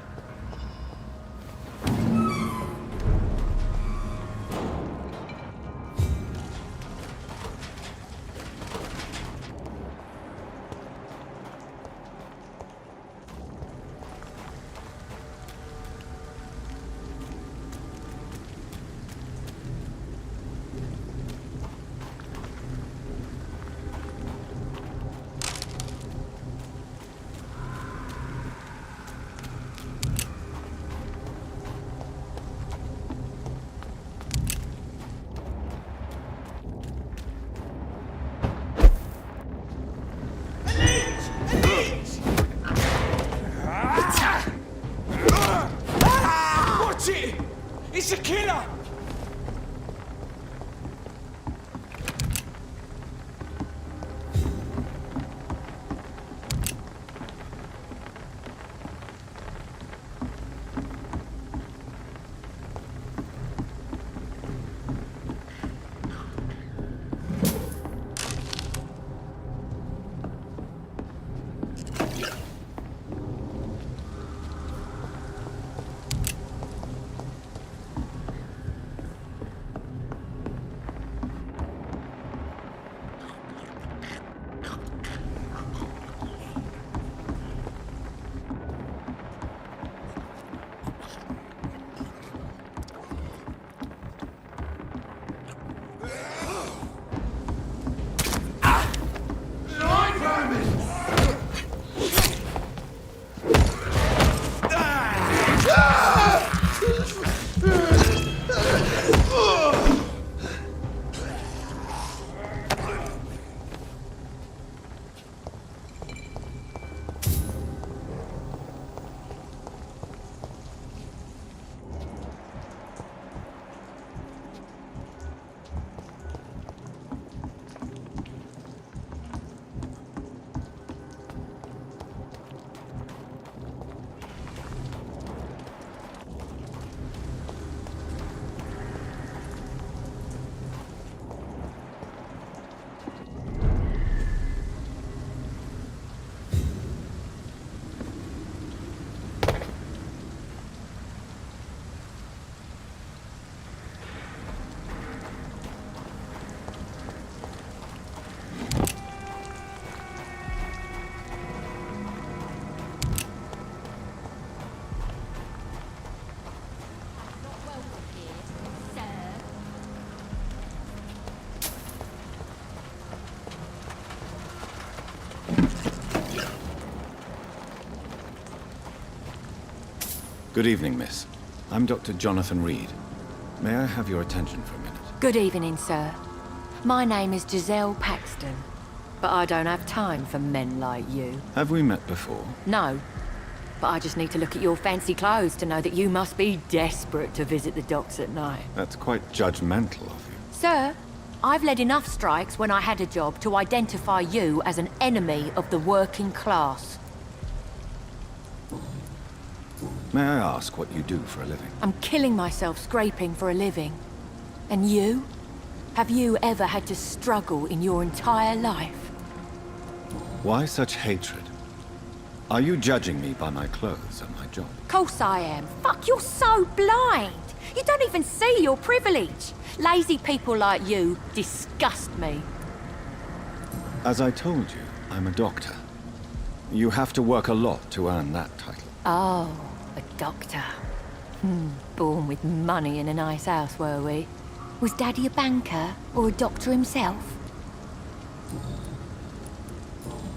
Speaker 1: Good evening, miss. I'm Dr. Jonathan Reid. May I have your attention for a minute?
Speaker 13: Good evening, sir. My name is Giselle Paxton, but I don't have time for men like you.
Speaker 1: Have we met before?
Speaker 13: No, but I just need to look at your fancy clothes to know that you must be desperate to visit the docks at night.
Speaker 1: That's quite judgmental of you.
Speaker 13: Sir, I've led enough strikes when I had a job to identify you as an enemy of the working class.
Speaker 1: May I ask what you do for a living?
Speaker 13: I'm killing myself scraping for a living. And you? Have you ever had to struggle in your entire life?
Speaker 1: Why such hatred? Are you judging me by my clothes and my job?
Speaker 13: Course I am. Fuck, you're so blind. You don't even see your privilege. Lazy people like you disgust me.
Speaker 1: As I told you, I'm a doctor. You have to work a lot to earn that title.
Speaker 13: Oh, a doctor. Born with money in a nice house, were we? Was Daddy a banker or a doctor himself?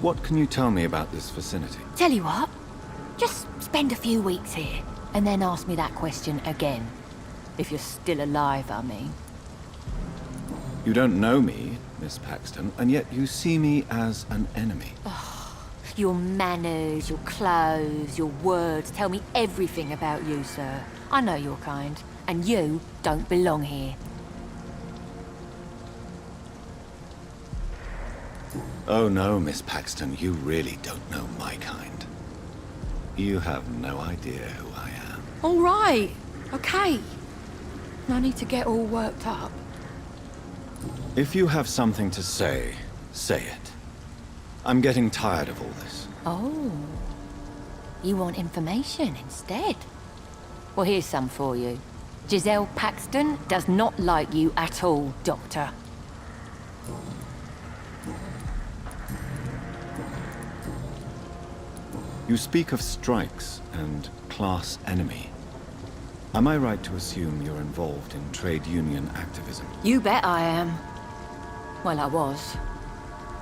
Speaker 1: What can you tell me about this vicinity?
Speaker 13: Tell you what, just spend a few weeks here, and then ask me that question again. If you're still alive, I mean.
Speaker 1: You don't know me, Miss Paxton, and yet you see me as an enemy.
Speaker 13: Your manners, your clothes, your words tell me everything about you, sir. I know your kind, and you don't belong here.
Speaker 1: Oh no, Miss Paxton, you really don't know my kind. You have no idea who I am.
Speaker 13: All right, okay. No need to get all worked up.
Speaker 1: If you have something to say, say it. I'm getting tired of all this.
Speaker 13: Oh. You want information instead? Well, here's some for you. Giselle Paxton does not like you at all, Doctor.
Speaker 1: You speak of strikes and class enemy. Am I right to assume you're involved in trade union activism?
Speaker 13: You bet I am. Well, I was.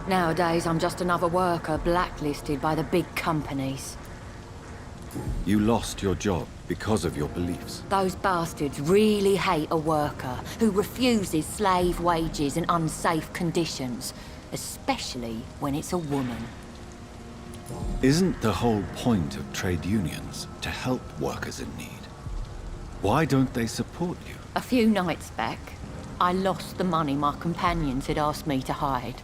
Speaker 13: Nowadays, I'm just another worker blacklisted by the big companies.
Speaker 1: You lost your job because of your beliefs.
Speaker 13: Those bastards really hate a worker who refuses slave wages and unsafe conditions, especially when it's a woman.
Speaker 1: Isn't the whole point of trade unions to help workers in need? Why don't they support you?
Speaker 13: A few nights back, I lost the money my companions had asked me to hide.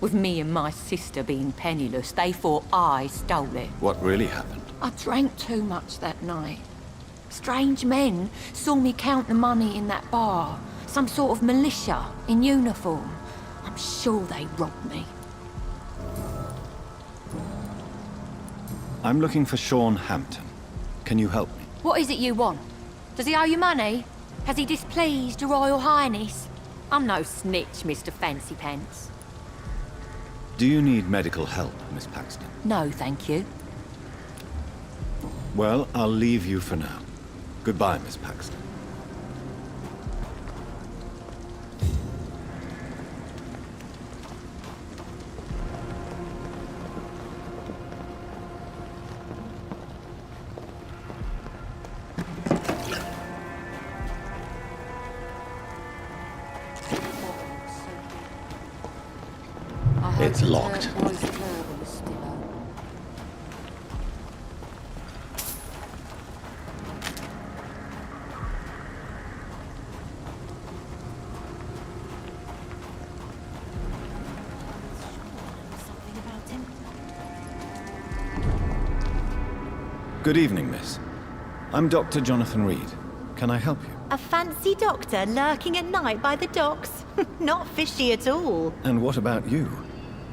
Speaker 13: With me and my sister being penniless, they thought I stole it.
Speaker 1: What really happened?
Speaker 13: I drank too much that night. Strange men saw me count the money in that bar. Some sort of militia in uniform. I'm sure they robbed me.
Speaker 1: I'm looking for Sean Hampton. Can you help me?
Speaker 13: What is it you want? Does he owe you money? Has he displeased your Royal Highness? I'm no snitch, Mr. Fancy Pants.
Speaker 1: Do you need medical help, Miss Paxton?
Speaker 13: No, thank you.
Speaker 1: Well, I'll leave you for now. Goodbye, Miss Paxton. It's locked. Good evening, miss. I'm Dr. Jonathan Reid. Can I help you?
Speaker 14: A fancy doctor lurking at night by the docks? Not fishy at all.
Speaker 1: And what about you?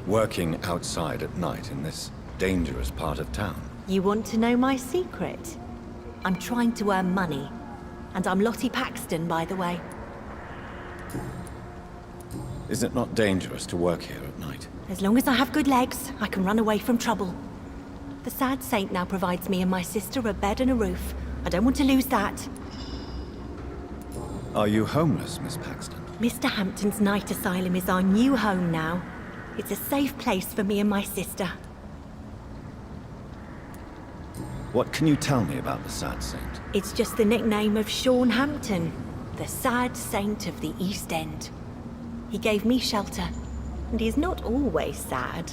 Speaker 1: Working outside at night in this dangerous part of town.
Speaker 14: You want to know my secret? I'm trying to earn money. And I'm Lottie Paxton, by the way.
Speaker 1: Is it not dangerous to work here at night?
Speaker 14: As long as I have good legs, I can run away from trouble. The sad saint now provides me and my sister a bed and a roof. I don't want to lose that.
Speaker 1: Are you homeless, Miss Paxton?
Speaker 14: Mr. Hampton's night asylum is our new home now. It's a safe place for me and my sister.
Speaker 1: What can you tell me about the sad saint?
Speaker 14: It's just the nickname of Sean Hampton, the sad saint of the East End. He gave me shelter, and he's not always sad.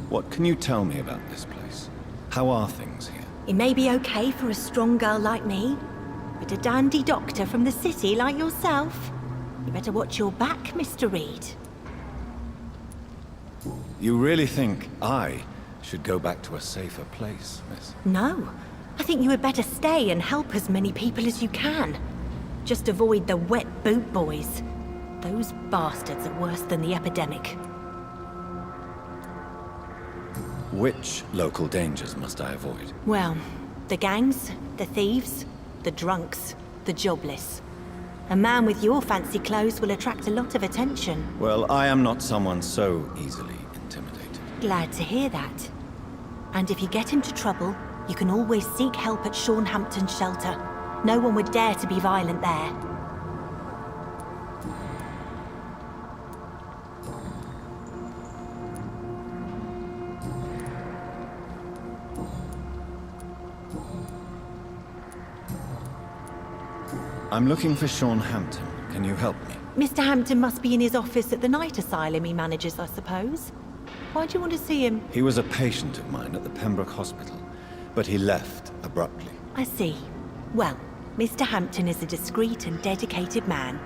Speaker 1: What can you tell me about this place? How are things here?
Speaker 14: It may be okay for a strong girl like me, but a dandy doctor from the city like yourself, you better watch your back, Mr. Reid.
Speaker 1: You really think I should go back to a safer place, miss?
Speaker 14: No. I think you had better stay and help as many people as you can. Just avoid the wet boot boys. Those bastards are worse than the epidemic.
Speaker 1: Which local dangers must I avoid?
Speaker 14: Well, the gangs, the thieves, the drunks, the jobless. A man with your fancy clothes will attract a lot of attention.
Speaker 1: Well, I am not someone so easily intimidated.
Speaker 14: Glad to hear that. And if you get into trouble, you can always seek help at Sean Hampton's shelter. No one would dare to be violent there.
Speaker 1: I'm looking for Sean Hampton. Can you help me?
Speaker 14: Mr. Hampton must be in his office at the night asylum he manages, I suppose. Why do you want to see him?
Speaker 1: He was a patient of mine at the Pembroke Hospital, but he left abruptly.
Speaker 14: I see. Well, Mr. Hampton is a discreet and dedicated man.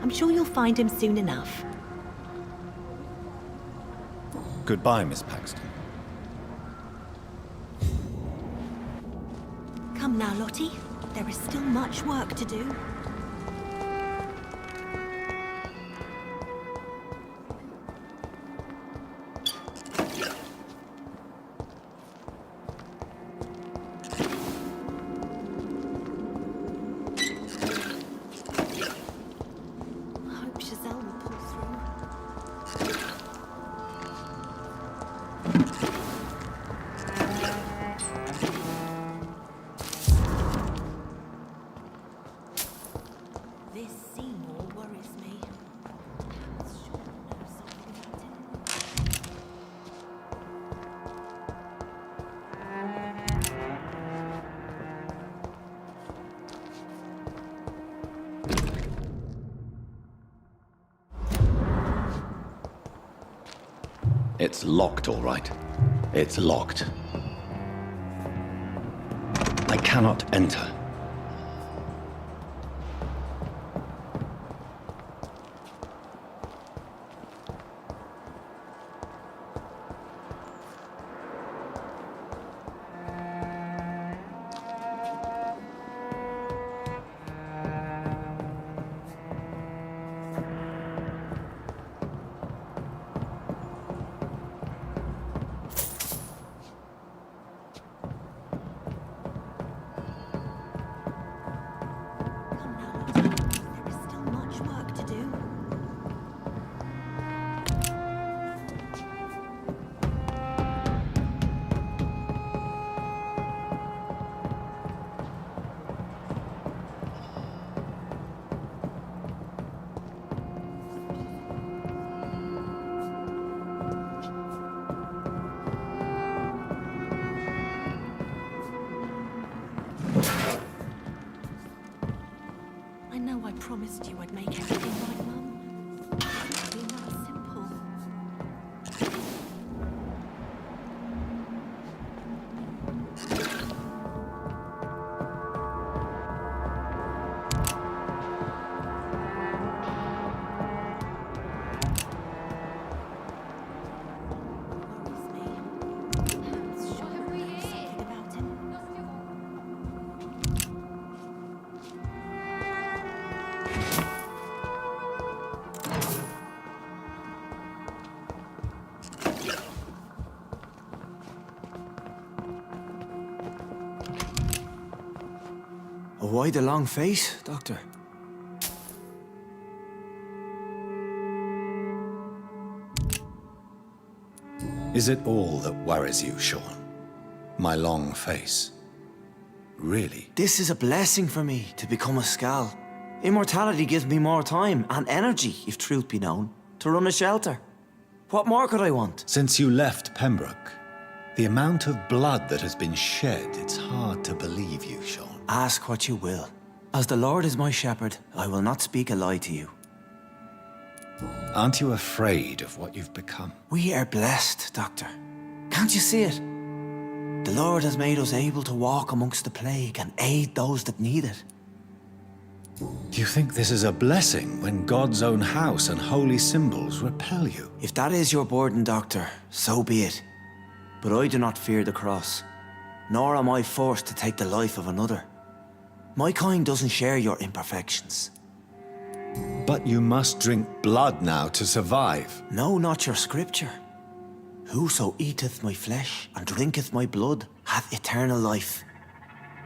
Speaker 14: I'm sure you'll find him soon enough.
Speaker 1: Goodbye, Miss Paxton.
Speaker 14: Come now, Lottie. There is still much work to do.
Speaker 1: It's locked, all right. It's locked. I cannot enter.
Speaker 14: Promised you I'd make everything right, Mum. It's been that simple.
Speaker 5: Why the long face, Doctor?
Speaker 1: Is it all that worries you, Sean? My long face? Really?
Speaker 5: This is a blessing for me, to become a Skal. Immortality gives me more time and energy, if truth be known.
Speaker 15: to run a shelter. What more could I want?
Speaker 1: Since you left Pembroke, the amount of blood that has been shed, it's hard to believe you, Sean.
Speaker 15: Ask what you will. As the Lord is my shepherd, I will not speak a lie to you.
Speaker 1: Aren't you afraid of what you've become?
Speaker 15: We are blessed, Doctor. Can't you see it? The Lord has made us able to walk amongst the plague and aid those that need it.
Speaker 1: Do you think this is a blessing when God's own house and holy symbols repel you?
Speaker 15: If that is your burden, Doctor, so be it. But I do not fear the cross, nor am I forced to take the life of another. My kind doesn't share your imperfections.
Speaker 1: But you must drink blood now to survive.
Speaker 15: No, not your scripture. Whoso eateth my flesh and drinketh my blood hath eternal life,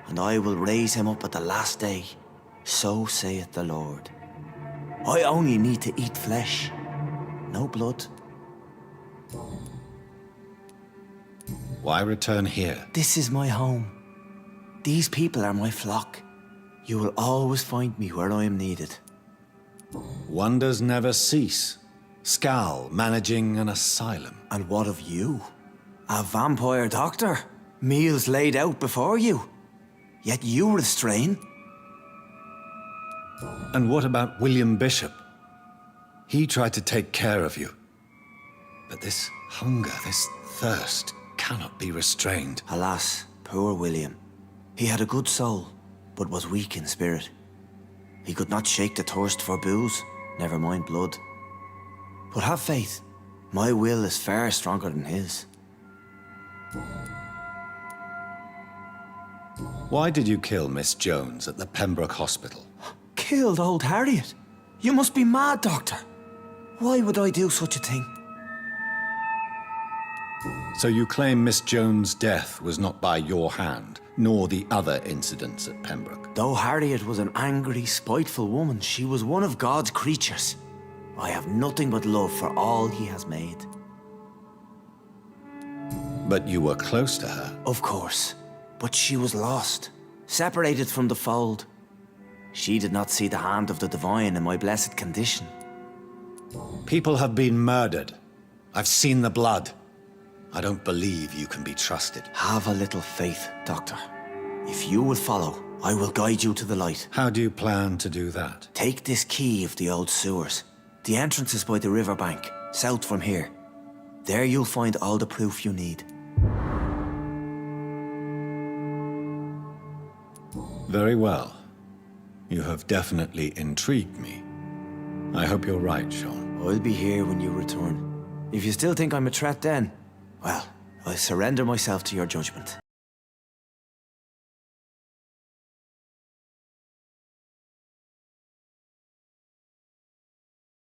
Speaker 15: and I will raise him up at the last day. So saith the Lord. I only need to eat flesh, no blood.
Speaker 1: Why return here?
Speaker 15: This is my home. These people are my flock. You will always find me where I am needed.
Speaker 1: Wonders never cease. Scal managing an asylum.
Speaker 15: And what of you? A vampire doctor? Meals laid out before you. Yet you restrain.
Speaker 1: And what about William Bishop? He tried to take care of you. But this hunger, this thirst, cannot be restrained.
Speaker 15: Alas, poor William. He had a good soul, but was weak in spirit. He could not shake the thirst for booze, never mind blood. But have faith, my will is far stronger than his.
Speaker 1: Why did you kill Miss Jones at the Pembroke Hospital?
Speaker 15: Killed old Harriet? You must be mad, Doctor. Why would I do such a thing?
Speaker 1: So you claim Miss Jones' death was not by your hand, nor the other incidents at Pembroke?
Speaker 15: Though Harriet was an angry, spiteful woman, she was one of God's creatures. I have nothing but love for all he has made.
Speaker 1: But you were close to her.
Speaker 15: Of course. But she was lost, separated from the fold. She did not see the hand of the divine in my blessed condition.
Speaker 1: People have been murdered. I've seen the blood. I don't believe you can be trusted.
Speaker 15: Have a little faith, Doctor. If you will follow, I will guide you to the light.
Speaker 1: How do you plan to do that?
Speaker 15: Take this key of the old sewers. The entrance is by the riverbank, south from here. There you'll find all the proof you need.
Speaker 1: Very well. You have definitely intrigued me. I hope you're right, Sean.
Speaker 15: I'll be here when you return. If you still think I'm a threat then, well, I surrender myself to your judgment.